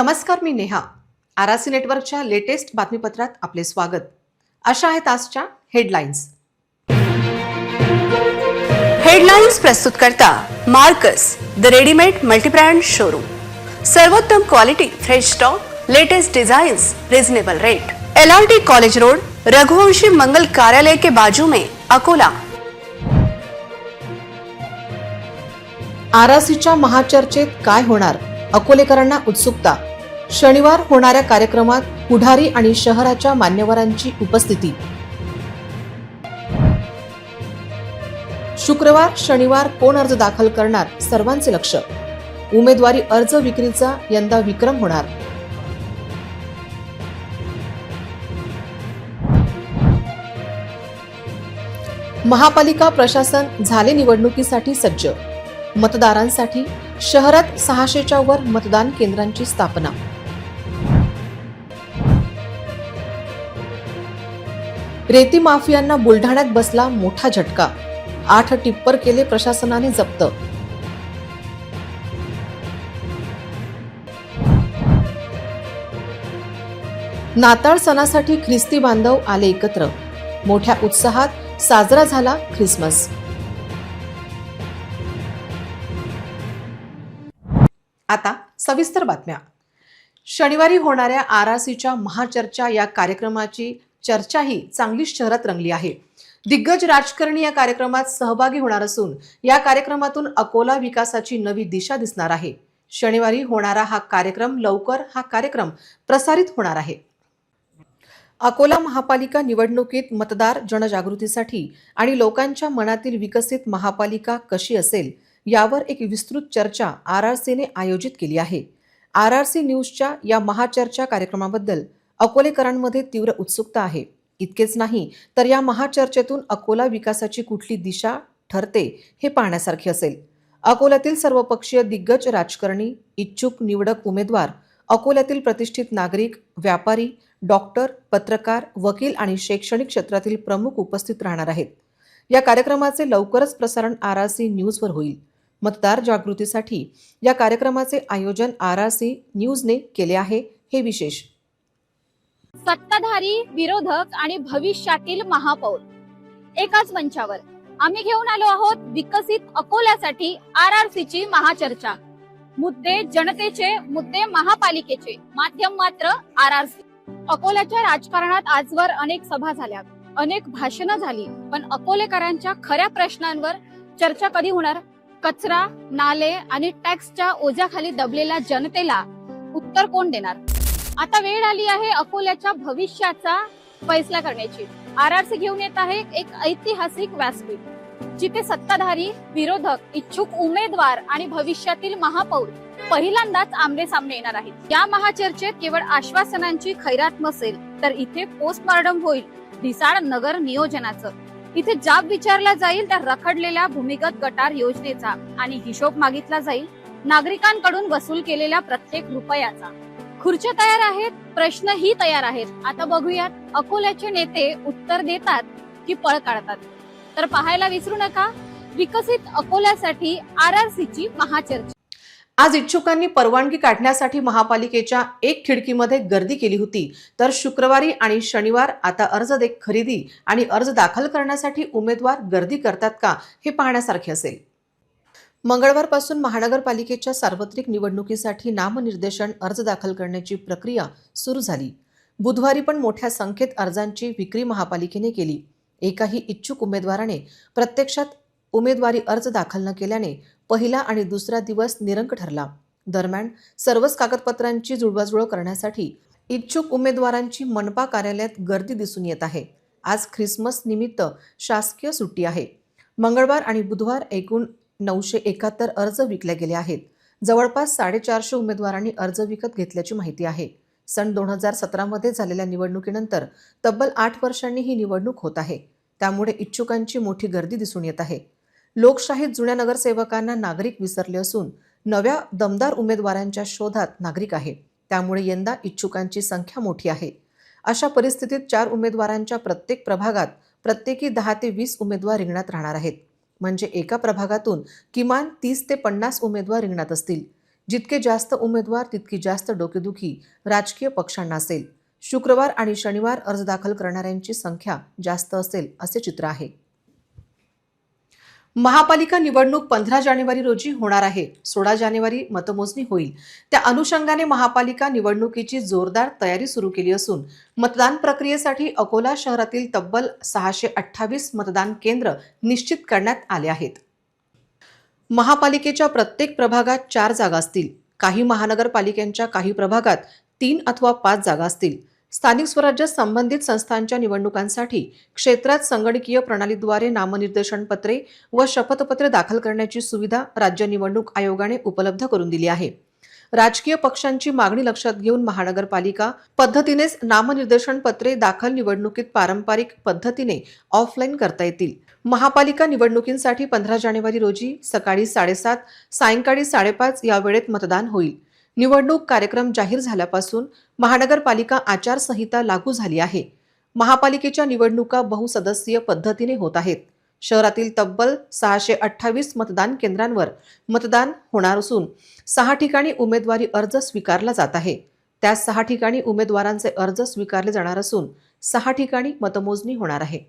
नमस्कार, मी नेहा. आरआरसी नेटवर्कच्या लेटेस्ट बातमीपत्रात आपले स्वागत. अशा आहेत आजच्या हेडलाईन्स. हेडलाईन्स प्रस्तुत करता Marcus the readymade multibrand showroom. सर्वोत्तम quality, fresh stock, latest designs, reasonable rate. LRT college road, Raghuvanshi Mangal Karyalay के बाजू में, अकोला. आरआरसीच्या महाचर्चेत काय होणार? अकोलेकरांना उत्सुकता. शनिवार होणाऱ्या कार्यक्रमात पुढारी आणि शहराच्या मान्यवरांची उपस्थिती. शुक्रवार शनिवार कोण अर्ज दाखल करणार? सर्वांचे लक्ष. उमेदवारी अर्ज विक्रीचा यंदा विक्रम होणार. महापालिका प्रशासन झाले निवडणुकीसाठी सज्ज. मतदारांसाठी शहरात 600च्या वर मतदान केंद्रांची स्थापना. रेती माफियांना बुलढाण्यात बसला मोठा झटका. 8 टिप्पर केले प्रशासनाने जप्त. नाताळ सणासाठी ख्रिस्ती बांधव आले एकत्र. मोठ्या उत्साहात साजरा झाला ख्रिसमस. आता सविस्तर बातम्या. शनिवारी होणाऱ्या आरआरसीच्या महाचर्चा या कार्यक्रमाची चर्चाही चांगलीच शहरात रंगली आहे. दिग्गज राजकारणी या कार्यक्रमात सहभागी होणार असून या कार्यक्रमातून अकोला विकासाची नवी दिशा दिसणार आहे. शनिवारी होणारा हा कार्यक्रम प्रसारित होणार आहे. अकोला महापालिका निवडणुकीत मतदार जनजागृतीसाठी आणि लोकांच्या मनातील विकसित महापालिका कशी असेल यावर एक विस्तृत चर्चा आरआरसीने आयोजित केली आहे. आरआरसी न्यूजच्या या महाचर्चा कार्यक्रमाबद्दल अकोलेकरांमध्ये तीव्र उत्सुकता आहे. इतकेच नाही तर या महाचर्चेतून अकोला विकासाची कुठली दिशा ठरते हे पाहण्यासारखे असेल. अकोल्यातील सर्वपक्षीय दिग्गज राजकारणी, इच्छुक निवडक उमेदवार, अकोल्यातील प्रतिष्ठित नागरिक, व्यापारी, डॉक्टर, पत्रकार, वकील आणि शैक्षणिक क्षेत्रातील प्रमुख उपस्थित राहणार आहेत. या कार्यक्रमाचे लवकरच प्रसारण आरआरसी न्यूजवर होईल. मतदार जागृतीसाठी या कार्यक्रमाचे आयोजन आरआरसी न्यूजने केले आहे, हे विशेष. सत्ताधारी, विरोधक आणि भविष्यातील महापौर एकाच मंचावर आम्ही घेऊन आलो आहोत विकसित अकोल्यासाठी आरआरसीची महाचर्चा. मुद्दे जनतेचे, मुद्दे महापालिकेचे, माध्यम मात्र आरआरसी. अकोल्याच्या राजकारणात आजवर अनेक सभा झाल्या, अनेक भाषणं झाली, पण अकोलेकरांच्या खऱ्या प्रश्नांवर चर्चा कधी होणार? कचरा, नाले आणि टॅक्सच्या ओझ्याखाली दबलेल्या जनतेला उत्तर कोण देणार? आता वेळ आली आहे अकोल्याच्या भविष्याचा फैसला करण्याची. आरआरसी घेऊन येत आहे एक ऐतिहासिक व्यासपीठ, जिथे सत्ताधारी, विरोधक, इच्छुक उमेदवार आणि भविष्यातील महापौर पहिल्यांदाच आमने सामने येणार आहेत. या महाचर्चेत केवळ आश्वासनांची खैरात नसेल, तर इथे पोस्टमॉर्टम होईल ढिसाळ नगर नियोजनाचं. इथे जाब विचारला जाईल त्या रखडलेल्या भूमिगत गटार योजनेचा आणि हिशोब मागितला जाईल नागरिकांकडून वसूल केलेल्या प्रत्येक रुपयाचा. खुर्च्या तयार आहेत, प्रश्नही तयार आहेत. आता बघूयात अकोल्याचे नेते उत्तर देतात की पळ काढतात. तर पाहायला विसरू नका विकसित अकोल्यासाठी आरआरसीची महाचर्चा. आज इच्छुकांनी परवानगी काढण्यासाठी महापालिकेच्या एक खिडकीमध्ये गर्दी केली होती. तर शुक्रवारी आणि शनिवार आता खरेदी आणि अर्ज दाखल करण्यासाठी उमेदवार गर्दी करतात का हे पाहण्यासारखे असेल. मंगळवारपासून महानगरपालिकेच्या सार्वत्रिक निवडणुकीसाठी नामनिर्देशन अर्ज दाखल करण्याची प्रक्रिया सुरू झाली. बुधवारी पण मोठ्या संख्येत अर्जांची विक्री महापालिकेने केली. एकाही इच्छुक उमेदवाराने प्रत्यक्षात उमेदवारी अर्ज दाखल न केल्याने पहिला आणि दुसरा दिवस निरंक ठरला. दरम्यान सर्वच कागदपत्रांची जुळवाजुळव करण्यासाठी इच्छुक उमेदवारांची मनपा कार्यालयात गर्दी दिसून येत आहे. आज ख्रिसमस निमित्त शासकीय सुट्टी आहे. मंगळवार आणि बुधवार एकूण 971 अर्ज विकले गेले आहेत. जवळपास 450 उमेदवारांनी अर्ज विकत घेतल्याची माहिती आहे. सन 2017 मध्ये झालेल्या निवडणुकीनंतर तब्बल 8 वर्षांनी ही निवडणूक होत आहे. त्यामुळे इच्छुकांची मोठी गर्दी दिसून येत आहे. लोकशाहीत जुन्या नगरसेवकांना नागरिक विसरले असून नव्या दमदार उमेदवारांच्या शोधात नागरिक आहे. त्यामुळे यंदा इच्छुकांची संख्या मोठी आहे. अशा परिस्थितीत 4 उमेदवारांच्या प्रत्येक प्रभागात प्रत्येकी 10 ते 20 उमेदवार रिंगणात राहणार आहेत. म्हणजे एका प्रभागातून किमान 30 ते 50 उमेदवार रिंगणात असतील. जितके जास्त उमेदवार तितकी जास्त डोकेदुखी राजकीय पक्षांना असेल. शुक्रवार आणि शनिवार अर्ज दाखल करणाऱ्यांची संख्या जास्त असेल असे चित्र आहे. महापालिका निवडणूक 15 जानेवारी रोजी होणार आहे. 16 जानेवारी मतमोजणी होईल. त्या अनुषंगाने महापालिका निवडणुकीची जोरदार तयारी सुरू केली असून मतदान प्रक्रियेसाठी अकोला शहरातील तब्बल 628 मतदान केंद्र निश्चित करण्यात आले आहेत. महापालिकेच्या प्रत्येक प्रभागात 4 जागा असतील. काही महानगरपालिकांच्या काही प्रभागात 3 अथवा 5 जागा असतील. स्थानिक स्वराज्य संबंधित संस्थांच्या निवडणुकांसाठी क्षेत्रात संगणकीय प्रणालीद्वारे नामनिर्देशन पत्रे व शपथपत्रे दाखल करण्याची सुविधा राज्य निवडणूक आयोगाने उपलब्ध करून दिली आहे. राजकीय पक्षांची मागणी लक्षात घेऊन महानगरपालिका पद्धतीनेच नामनिर्देशन पत्रे दाखल निवडणुकीत पारंपरिक पद्धतीने ऑफलाईन करता येतील. महापालिका निवडणुकींसाठी 15 जानेवारी रोजी सकाळी 7:30 सायंकाळी 5:30 या वेळेत मतदान होईल. निवडणूक कार्यक्रम जाहीर झाल्यापासून महानगरपालिका आचारसंहिता लागू झाली आहे. महापालिकेच्या निवडणुका बहुसदस्यीय पद्धतीने होत आहेत. शहरातील तब्बल 628 मतदान केंद्रांवर मतदान होणार असून 6 ठिकाणी उमेदवारी अर्ज स्वीकारला जात आहे. त्या 6 ठिकाणी उमेदवारांचे अर्ज स्वीकारले जाणार असून 6 ठिकाणी मतमोजणी होणार आहे.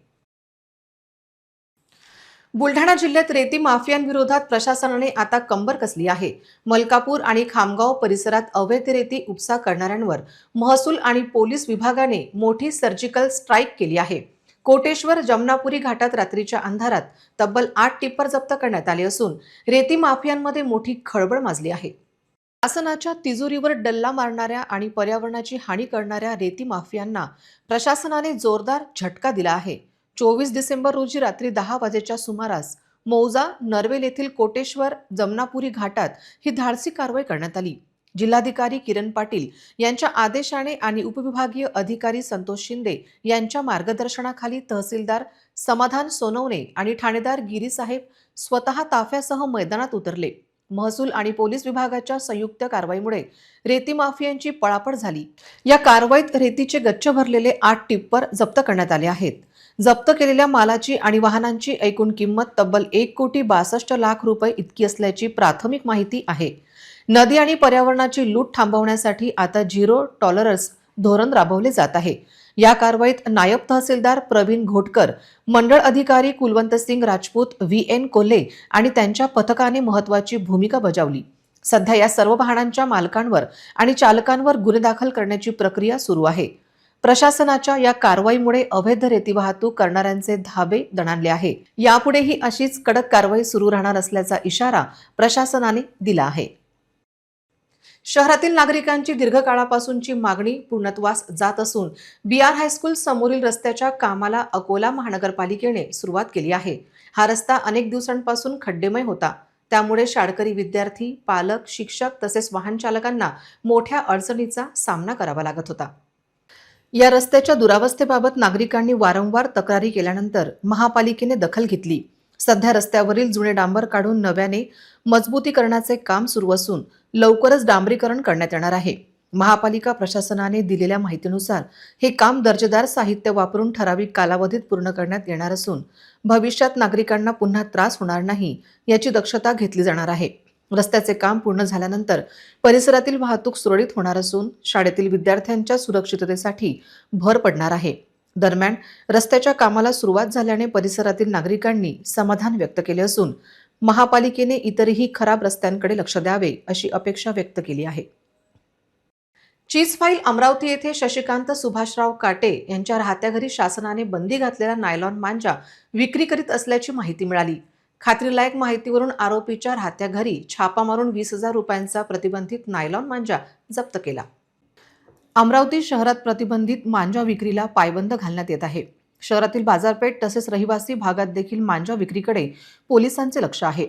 बुलढाणा जिल्ह्यात रेती माफियांविरोधात प्रशासनाने आता कंबर कसली आहे. मलकापूर आणि खामगाव परिसरात अवैध रेती उपसा करणाऱ्यांवर महसूल आणि पोलीस विभागाने मोठी सर्जिकल स्ट्राईक केली आहे. कोटेश्वर जमनापुरी घाटात रात्रीच्या अंधारात तब्बल 8 टिप्पर जप्त करण्यात आले असून रेती माफियांमध्ये मोठी खळबळ माजली आहे. शासनाच्या तिजोरीवर डल्ला मारणाऱ्या आणि पर्यावरणाची हानी करणाऱ्या रेती माफियांना प्रशासनाने जोरदार झटका दिला आहे. 24 डिसेंबर रोजी रात्री 10 वाजेच्या सुमारास मौजा नरवेल येथील कोटेश्वर जमनापुरी घाटात ही धाडसी कारवाई करण्यात आली. जिल्हाधिकारी किरण पाटील यांच्या आदेशाने आणि उपविभागीय अधिकारी संतोष शिंदे यांच्या मार्गदर्शनाखाली तहसीलदार समाधान सोनवणे आणि ठाणेदार गिरीसाहेब स्वतः ताफ्यासह मैदानात उतरले. महसूल आणि पोलीस विभागाच्या संयुक्त कारवाईमुळे रेती माफियांची पळापळ झाली. या कारवाईत रेतीचे गच्च भरलेले 8 टिप्पर जप्त करण्यात आले आहेत. जप्त केलेल्या मालाची आणि वाहनांची एकूण किंमत तब्बल 1,62,00,000 रुपये इतकी असल्याची प्राथमिक माहिती आहे. नदी आणि पर्यावरणाची लूट थांबवण्यासाठी आता झिरो टॉलरन्स धोरण राबवले जात आहे. या कारवाईत नायब तहसीलदार प्रवीण घोटकर, मंडळ अधिकारी कुलवंत सिंग राजपूत, VN कोल्हे आणि त्यांच्या पथकाने महत्त्वाची भूमिका बजावली. सध्या या सर्व वाहनांच्या मालकांवर आणि चालकांवर गुन्हे दाखल करण्याची प्रक्रिया सुरू आहे. प्रशासनाच्या या कारवाईमुळे अवैध रेती वाहतूक करणाऱ्यांचे धाबे दणाणले आहे. यापुढेही अशीच कडक कारवाई सुरू राहणार असल्याचा इशारा प्रशासनाने दिला आहे. शहरातील नागरिकांची दीर्घकाळापासूनची मागणी पूर्णत्वास जात असून BR हायस्कूल समोरील रस्त्याच्या कामाला अकोला महानगरपालिकेने सुरुवात केली आहे. हा रस्ता अनेक दिवसांपासून खड्डेमय होता. त्यामुळे शाळकरी विद्यार्थी, पालक, शिक्षक तसेच वाहन चालकांना मोठ्या अडचणीचा सामना करावा लागत होता. या रस्त्याच्या दुरावस्थेबाबत नागरिकांनी वारंवार तक्रारी केल्यानंतर महापालिकेने दखल घेतली. सध्या रस्त्यावरील जुने डांबर काढून नव्याने मजबूतीकरणाचे काम सुरू असून लवकरच डांबरीकरण करण्यात येणार आहे. महापालिका प्रशासनाने दिलेल्या माहितीनुसार हे काम दर्जेदार साहित्य वापरून ठराविक कालावधीत पूर्ण करण्यात येणार असून भविष्यात नागरिकांना पुन्हा त्रास होणार नाही याची दक्षता घेतली जाणार आहे. रस्त्याचे काम पूर्ण झाल्यानंतर परिसरातील वाहतूक सुरळीत होणार असून शाळेतील विद्यार्थ्यांच्या सुरक्षिततेसाठी भर पडणार आहे. दरम्यान रस्त्याच्या कामाला सुरुवात झाल्याने परिसरातील नागरिकांनी समाधान व्यक्त केले असून महापालिकेने इतरही खराब रस्त्यांकडे लक्ष द्यावे अशी अपेक्षा व्यक्त केली आहे. चीज फाईल अमरावती येथे शशिकांत सुभाषराव काटे यांच्या राहत्या घरी शासनाने बंदी घातलेला नायलॉन मांजा विक्री करीत असल्याची माहिती मिळाली. खात्रीलायक माहितीवरून आरोपीच्या राहत्या घरी छापा मारून 20,000 रुपयांचा प्रतिबंधित नायलॉन मांजा जप्त केला. अमरावती शहरात प्रतिबंधित मांजा विक्रीला पायबंद घालण्यात येत आहे. शहरातील बाजारपेठ तसेच रहिवासी भागात देखील मांजा विक्रीकडे पोलिसांचे लक्ष आहे.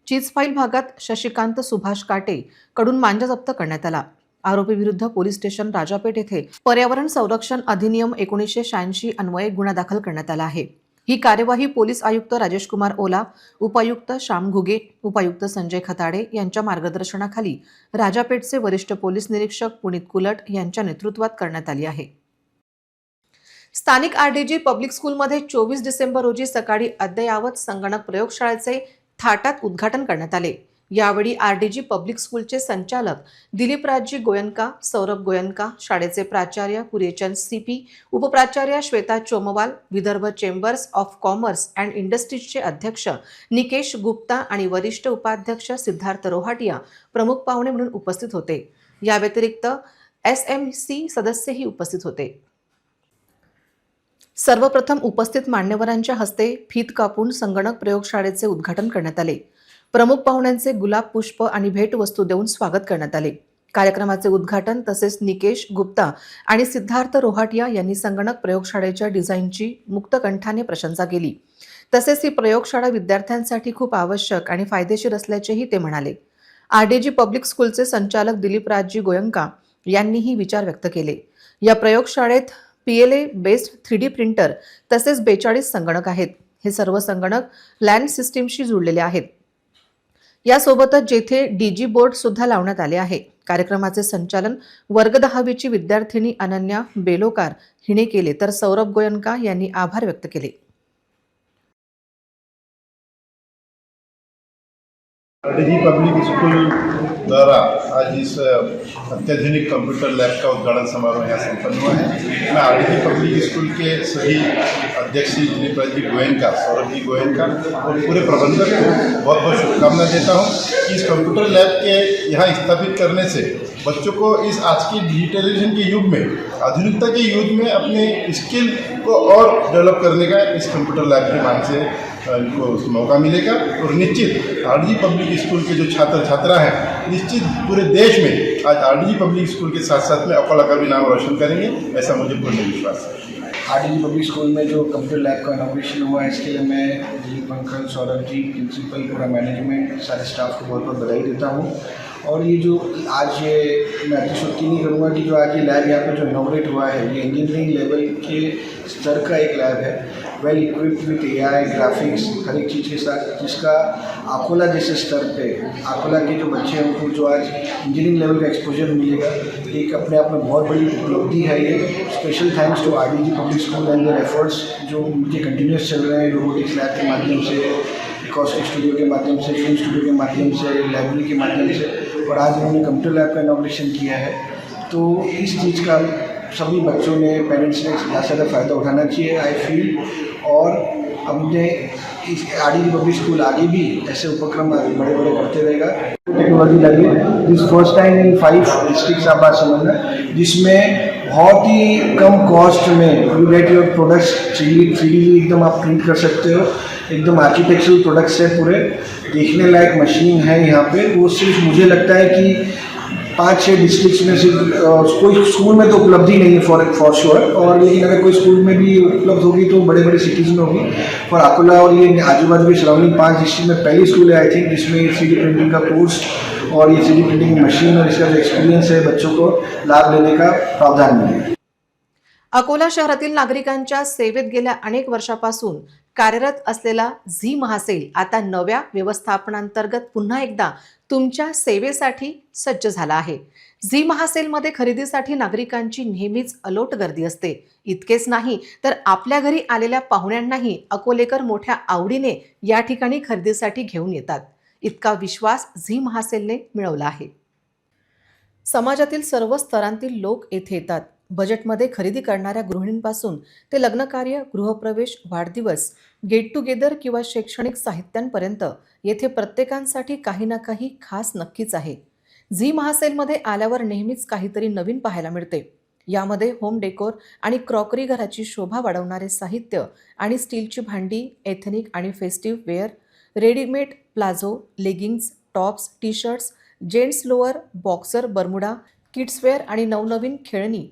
चीज फाईल भागात शशिकांत सुभाष काटे कडून मांजा जप्त करण्यात आला. आरोपी विरुद्ध पोलीस स्टेशन राजापेठ येथे पर्यावरण संरक्षण अधिनियम 1986 अन्वये गुन्हा दाखल करण्यात आला आहे. ही कार्यवाही पोलीस आयुक्त राजेश कुमार ओला, उपायुक्त श्याम घुगे, उपायुक्त संजय खताडे यांच्या मार्गदर्शनाखाली राजापेठचे वरिष्ठ पोलीस निरीक्षक पुनीत कुलट यांच्या नेतृत्वात करण्यात आली आहे. स्थानिक RDG पब्लिक स्कूलमध्ये 24 डिसेंबर रोजी सकाळी अद्ययावत संगणक प्रयोगशाळेचे थाटात उद्घाटन करण्यात आले. यावेळी आरडीजी पब्लिक स्कूलचे संचालक दिलीपराजजी गोयनका, सौरभ गोयनका, शाळेचे प्राचार्य पुरेचंद सीपी, उपप्राचार्य Shweta Chomwal, Vidarbha chambers of commerce and इंडस्ट्रीजचे अध्यक्ष निकेश गुप्ता आणि वरिष्ठ उपाध्यक्ष सिद्धार्थ रोहाटिया प्रमुख पाहुणे म्हणून उपस्थित होते. या व्यतिरिक्त SMC सदस्यही उपस्थित होते. सर्वप्रथम उपस्थित मान्यवरांच्या हस्ते फीत कापून संगणक प्रयोगशाळेचे उद्घाटन करण्यात आले. प्रमुख पाहुण्यांचे गुलाब पुष्प आणि भेटवस्तू देऊन स्वागत करण्यात आले. कार्यक्रमाचे उद्घाटन तसेच निकेश गुप्ता आणि सिद्धार्थ रोहाटिया यांनी संगणक प्रयोगशाळेच्या डिझाईनची मुक्तकंठाने प्रशंसा केली. तसेच ही प्रयोगशाळा विद्यार्थ्यांसाठी खूप आवश्यक आणि फायदेशीर असल्याचेही ते म्हणाले. आरडीजी पब्लिक स्कूलचे संचालक दिलीपराजजी गोयंका यांनीही विचार व्यक्त केले. या प्रयोगशाळेत PLA बेस्ड 3D प्रिंटर तसेच 42 संगणक आहेत. हे सर्व संगणक लॅन सिस्टीमशी जुळलेले आहेत. यासोबतच जेथे DG बोर्ड सुद्धा लावण्यात आले आहे. कार्यक्रमाचे संचालन वर्ग 10वीची विद्यार्थिनी अनन्या बेलोकार हिने केले तर सौरभ गोयनका यांनी आभार व्यक्त केले. आरडीजी पब्लिक स्कूल द्वारा आज इस अत्याधुनिक कंप्यूटर लैब का उद्घाटन समारोह यहाँ संपन्न हुआ है. मैं आरडीजी पब्लिक स्कूल के सभी अध्यक्ष दिलीपराज जी गोयनका, सौरभ जी गोयनका और पूरे प्रबंधक को बहुत बहुत शुभकामनाएं देता हूँ कि इस कंप्यूटर लैब के यहाँ स्थापित करने से बच्चों को इस आज की डिजिटलाइजेशन के युग में, आधुनिकता के युग में अपने स्किल को और डेवलप करने का इस कंप्यूटर लैब के माध्यम से इनको मौका मिलेगा. और निश्चित आरडीजी पब्लिक स्कूल के जो छात्र छात्रा हैं निश्चित पूरे देश में आज आरडीजी पब्लिक स्कूल के साथ साथ में अकोला का भी नाम रोशन करेंगे, ऐसा मुझे पूर्ण विश्वास है. आरडीजी पब्लिक स्कूल में जो कंप्यूटर लैब का इनॉग्रेशन हुआ है, इसके लिए मैं दिलीप अंकल, सौरभ जी, प्रिंसिपल, पूरा मैनेजमेंट, सारे स्टाफ को बहुत बहुत बधाई देता हूँ. और ये जो आज ये मैं अतिशयोक्ति नहीं करूँगा कि जो आज ये लैब यहाँ पे जो इनॉग्रेट हुआ है ये इंजीनियरिंग लेवल के स्तर का एक लैब है, वेल इक्विप्ड विथ AI, ग्राफिक्स, हर एक चीज़ के साथ, जिसका अकोला जैसे स्तर पे अकोला के जो बच्चे हैं उनको जो आज इंजीनियरिंग लेवल का एक्सपोजर मिलेगा, एक अपने आप में बहुत बड़ी उपलब्धि है. ये special thanks to RDG public school and their efforts जो उनके कंटिन्यूस चल रहे हैं, रोबोटिक्स लैब के माध्यम से, कॉस्टिक स्टूडियो के माध्यम से, फिल्म स्टूडियो के माध्यम से, लाइब्रेरी के माध्यम से, और आज उन्होंने कंप्यूटर लैब का इनॉग्रेशन किया है. तो इस चीज़ का सभी बच्चों ने, पेरेंट्स ने ज़्यादा से ज़्यादा फ़ायदा उठाना चाहिए, आई फील. और अपने इस आरडीजी पब्लिक स्कूल आगे भी ऐसे उपक्रम बड़े बड़े करते रहेगा. टेक्नोलॉजी लगी दिस फर्स्ट टाइम इन 5 डिस्ट्रिक्ट्स आप बात समझना, जिसमें बहुत ही कम कॉस्ट में you get your products 3D एकदम आप प्रिंट कर सकते हो. एकदम आर्किटेक्चरल प्रोडक्ट्स है, पूरे देखने लायक मशीन है यहाँ पे. वो सिर्फ मुझे लगता है कि 5-6 डिस्ट्रिक्ट्स में सिर्फ कोई स्कूल में तो उपलब्धि नहीं है फॉर श्योर, और लेकिन अगर कोई स्कूल में भी उपलब्ध होगी तो बड़े बड़े सिटीज़ में होगी. फॉर अकोला और ये आजू बाजू के सराउंडिंग 5 डिस्ट्रिक्ट में पहली स्कूल है आई थिंक जिसमें 3D प्रिंटिंग का कोर्स और ये 3D प्रिंटिंग की मशीन और इसका जो एक्सपीरियंस है बच्चों को लाभ लेने का प्रावधान मिलेगा. अकोला शहरातील नागरिकांच्या सेवेत गेल्या अनेक वर्षापासून कार्यरत असलेला झी महासेल आता नव्या व्यवस्थापनांतर्गत पुन्हा एकदा तुमच्या सेवेसाठी सज्ज झाला आहे. झी महासेलमध्ये खरेदीसाठी नागरिकांची नेहमीच अलोट गर्दी असते. इतकेच नाही तर आपल्या घरी आलेल्या पाहुण्यांनाही अकोलेकर मोठ्या आवडीने या ठिकाणी खरेदीसाठी घेऊन येतात. इतका विश्वास झी महासेलने मिळवला आहे. समाजातील सर्व स्तरांतील लोक येथे येतात. बजेटमध्ये खरेदी करणाऱ्या गृहिणींपासून ते लग्नकार्य, गृहप्रवेश, वाढदिवस, गेट टुगेदर किंवा शैक्षणिक साहित्यांपर्यंत येथे प्रत्येकांसाठी काही ना काही खास नक्कीच आहे. झी महासेलमध्ये आल्यावर नेहमीच काहीतरी नवीन पाहायला मिळते. यामध्ये होम डेकोर आणि क्रॉकरी, घराची शोभा वाढवणारे साहित्य आणि स्टीलची भांडी, एथनिक आणि festive wear, readymade palazzo, leggings, tops, T shirts, gents lower, boxer, Bermuda, kidswear आणि नवनवीन खेळणी,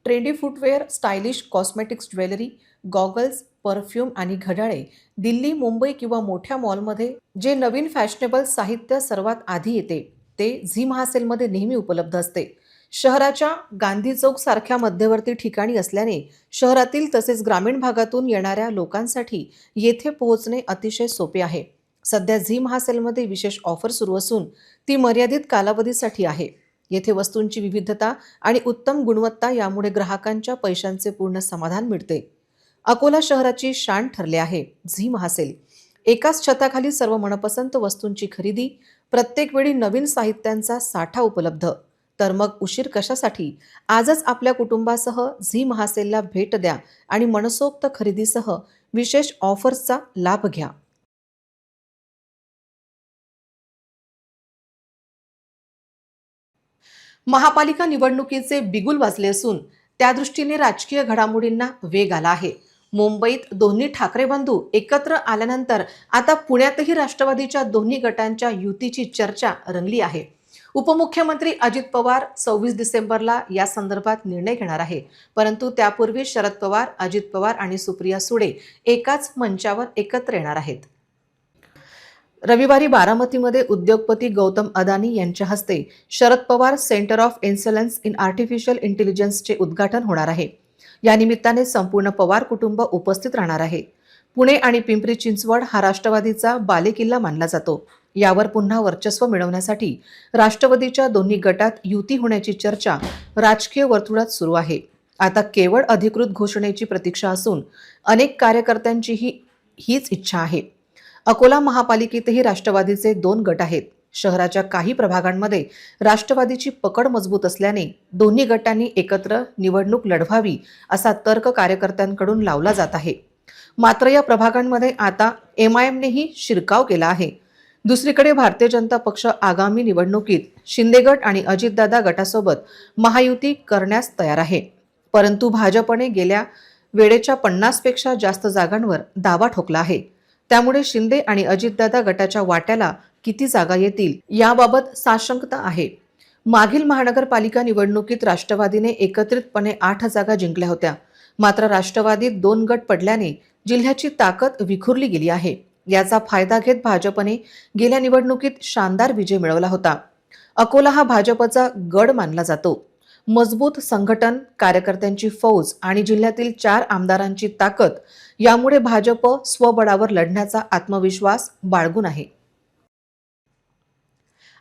trendy footwear, stylish cosmetics, jewellery, goggles, perfume आणि घड्याळे दिल्ली, मुंबई किंवा मोठ्या मॉलमध्ये जे नवीन फॅशनेबल साहित्य सर्वात आधी येते ते झी महासेलमध्ये नेहमी उपलब्ध असते. शहराच्या गांधी चौक सारख्या मध्यवर्ती ठिकाणी असल्याने शहरातील तसेच ग्रामीण भागातून येणाऱ्या लोकांसाठी येथे पोहोचणे अतिशय सोपे आहे. सध्या झी महासेलमध्ये विशेष ऑफर सुरू असून ती मर्यादित कालावधीसाठी आहे. येथे वस्तूंची विविधता आणि उत्तम गुणवत्ता यामुळे ग्राहकांच्या पैशांचे पूर्ण समाधान मिळते. अकोला शहराची शान ठरले आहे झी महासेल. एकाच छताखाली सर्व मनपसंत वस्तूंची खरेदी, प्रत्येक वेळी नवीन साहित्यांचा साठा उपलब्ध. तर मग उशीर कशासाठी? आजच आपल्या कुटुंबासह झी महासेलला भेट द्या आणि मनसोक्त खरेदीसह विशेष ऑफर्सचा लाभ घ्या. महापालिका निवडणुकीचे बिगुल वाजले असून त्या दृष्टीने राजकीय घडामोडींना वेग आला आहे. मुंबईत दोन्ही ठाकरे बंधू एकत्र आल्यानंतर आता पुण्यातही राष्ट्रवादीच्या दोन्ही गटांच्या युतीची चर्चा रंगली आहे. उपमुख्यमंत्री अजित पवार 26 डिसेंबरला या संदर्भात निर्णय घेणार आहे. परंतु त्यापूर्वी शरद पवार, अजित पवार आणि सुप्रिया सुळे एकाच मंचावर एकत्र येणार आहेत. रविवारी बारामतीमध्ये उद्योगपती गौतम अदानी यांच्या हस्ते Sharad Pawar centre of excellence in artificial इंटेलिजन्सचे उद्घाटन होणार आहे. या निमित्ताने संपूर्ण पवार कुटुंब उपस्थित राहणार आहे. पुणे आणि पिंपरी चिंचवड हा राष्ट्रवादीचा बालेकिल्ला मानला जातो. यावर पुन्हा वर्चस्व मिळवण्यासाठी राष्ट्रवादीच्या दोन्ही गटात युती होण्याची चर्चा राजकीय वर्तुळात सुरू आहे. आता केवळ अधिकृत घोषणेची प्रतीक्षा असून अनेक कार्यकर्त्यांचीही हीच इच्छा आहे. अकोला महापालिकेतही राष्ट्रवादीचे 2 गट आहेत. शहराच्या काही प्रभागांमध्ये राष्ट्रवादीची पकड मजबूत असल्याने दोन्ही गटांनी एकत्र निवडणूक लढवावी असा तर्क कार्यकर्त्यांकडून लावला जात आहे. मात्र या प्रभागांमध्ये आता MIMनेही शिरकाव केला आहे. दुसरीकडे भारतीय जनता पक्ष आगामी निवडणुकीत शिंदे गट आणि अजितदादा गटासोबत महायुती करण्यास तयार आहे. परंतु भाजपने गेल्या वेळेच्या 50 पेक्षा जास्त जागांवर दावा ठोकला आहे. त्यामुळे शिंदे आणि अजितदादा गटाच्या वाट्याला किती जागा येतील याबाबत साशंकता आहे. मागील महानगरपालिका निवडणुकीत राष्ट्रवादीने एकत्रितपणे 8 जागा जिंकल्या होत्या. मात्र राष्ट्रवादीत 2 गट पडल्याने जिल्ह्याची ताकद विखुरली गेली आहे. याचा फायदा घेत भाजपने गेल्या निवडणुकीत शानदार विजय मिळवला होता. अकोला हा भाजपचा गड मानला जातो. मजबूत संघटन, कार्यकर्त्यांची फौज आणि जिल्ह्यातील 4 आमदारांची ताकद यामुळे भाजप स्वबळावर लढण्याचा आत्मविश्वास बाळगून आहे.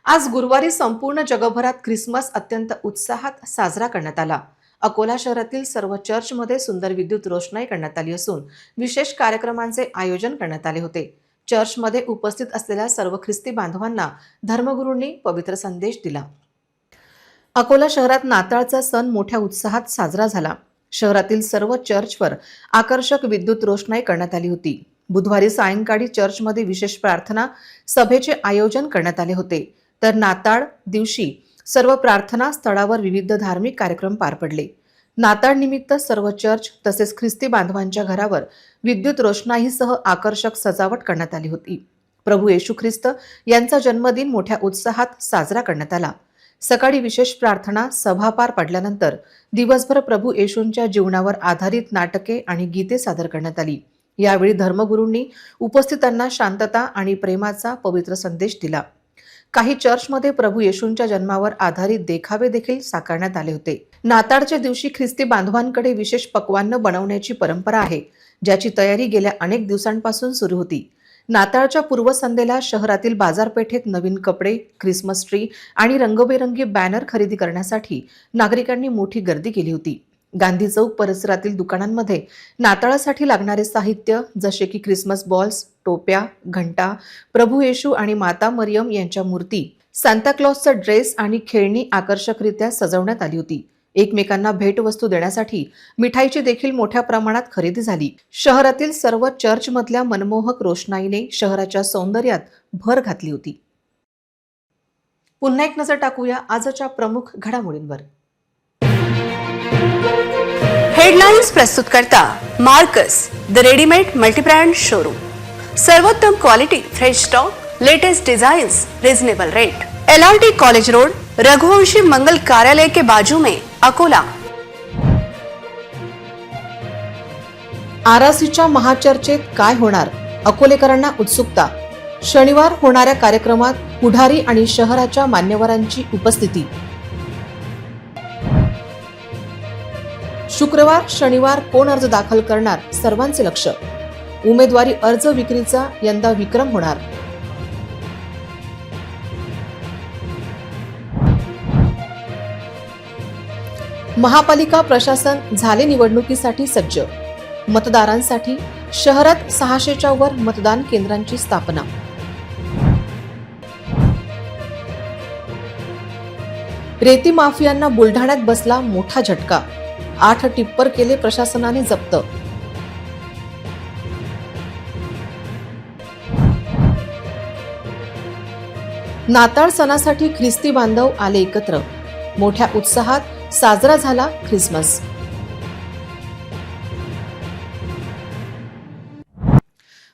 आज गुरुवारी संपूर्ण जगभरात ख्रिसमस अत्यंत उत्साहात साजरा करण्यात आला. अकोला शहरातील सर्व चर्चमध्ये सुंदर विद्युत रोषणाई करण्यात आली असून विशेष कार्यक्रमांचे आयोजन करण्यात आले होते. चर्चमध्ये उपस्थित असलेल्या सर्व ख्रिस्ती बांधवांना धर्मगुरूंनी पवित्र संदेश दिला. अकोला शहरात नाताळचा सण मोठ्या उत्साहात साजरा झाला. शहरातील सर्व चर्चवर आकर्षक विद्युत रोषणाई करण्यात आली होती. बुधवारी सायंकाळी चर्चमध्ये विशेष प्रार्थना सभेचे आयोजन करण्यात आले होते. तर नाताळ दिवशी सर्व प्रार्थना स्थळावर विविध धार्मिक कार्यक्रम पार पडले. नाताळ निमित्त सर्व चर्च तसेच ख्रिस्ती बांधवांच्या घरावर विद्युत रोषणाईसह आकर्षक सजावट करण्यात आली होती. प्रभू येशू ख्रिस्त यांचा जन्मदिन मोठ्या उत्साहात साजरा करण्यात आला. सकाळी विशेष प्रार्थना सभा पार पडल्यानंतर दिवसभर प्रभू येशूंच्या जीवनावर आधारित नाटके आणि गीते सादर करण्यात आली. यावेळी धर्मगुरूंनी उपस्थितांना शांतता आणि प्रेमाचा पवित्र संदेश दिला. काही चर्चमध्ये प्रभू येशूंच्या जन्मावर आधारित देखावे देखील साकारण्यात आले होते. नाताळच्या दिवशी ख्रिस्ती बांधवांकडे विशेष पक्वान्न बनवण्याची परंपरा आहे, ज्याची तयारी गेल्या अनेक दिवसांपासून सुरू होती. नाताळच्या पूर्वसंध्येला शहरातील बाजारपेठेत नवीन कपडे, ख्रिसमस ट्री आणि रंगबेरंगी बॅनर खरेदी करण्यासाठी नागरिकांनी मोठी गर्दी केली होती. गांधी चौक परिसरातील दुकानांमध्ये नाताळासाठी लागणारे साहित्य जसे की ख्रिसमस बॉल्स, टोप्या, घंटा, प्रभू येशू आणि माता मरियम यांच्या मूर्ती, सांताक्लॉजचा ड्रेस आणि खेळणी आकर्षकरित्या सजवण्यात आली होती. एकमेकांना भेटवस्तू देण्यासाठी मिठाईची देखील मोठ्या प्रमाणात खरेदी झाली. शहरातील सर्व चर्चमधल्या मनमोहक रोषणाईने शहराच्या सौंदर्यात भर घातली होती. पुन्हा एक नजर टाकूया आजच्या प्रमुख घडामोडींवर. हेडलाइन्स प्रस्तुत करता Marcus the readymade multibrand showroom. सर्वोत्तम quality, fresh stock, latest designs, reasonable rate. LRT college road, Raghuvanshi Mangal Karyalay के बाजू में, अकोला. आरसीच्या महाचर्चेत काय होणार? अकोलेकरांना उत्सुकता. शनिवार होणाऱ्या कार्यक्रमात पुढारी आणि शहराच्या मान्यवरांची उपस्थिती. शुक्रवार, शनिवार कोण अर्ज दाखल करणार? सर्वांचे लक्ष. उमेदवारी अर्ज विक्रीचा यंदा विक्रम होणार. महापालिका प्रशासन झाले निवडणुकीसाठी सज्ज. मतदारांसाठी शहरात 600च्या वर मतदान केंद्रांची स्थापना. रेती माफियांना बुलढाण्यात बसला मोठा झटका. 8 टिप्पर केले प्रशासनाने जप्त. नाताळ सणासाठी ख्रिस्ती बांधव आले एकत्र. मोठ्या उत्साहात साजरा झाला ख्रिसमस.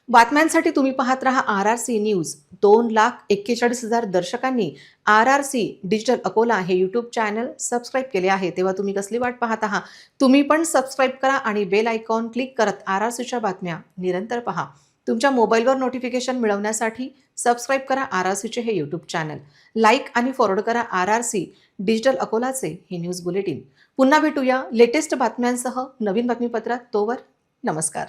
बातम्यांसाठी तुम्ही पाहत रहा RRC news. 2,41,000 दर्शकांनी RRC digital Akola हे यूट्यूब चॅनल सबस्क्राईब केले आहे. तेव्हा तुम्ही कसली वाट पाहत आहात? तुम्ही पण सबस्क्राईब करा आणि बेल आयकॉन क्लिक करत RRCच्या बातम्या निरंतर पहा. तुमच्या मोबाईलवर नोटिफिकेशन मिळवण्यासाठी सबस्क्राईब करा RRCचे हे यूट्यूब चॅनल. लाईक आणि फॉरवर्ड करा RRC डिजिटल अकोलाचे हे न्यूज बुलेटिन. पुन्हा भेटूया लेटेस्ट बातम्यांसह नवीन बातमीपत्रात. तोवर नमस्कार.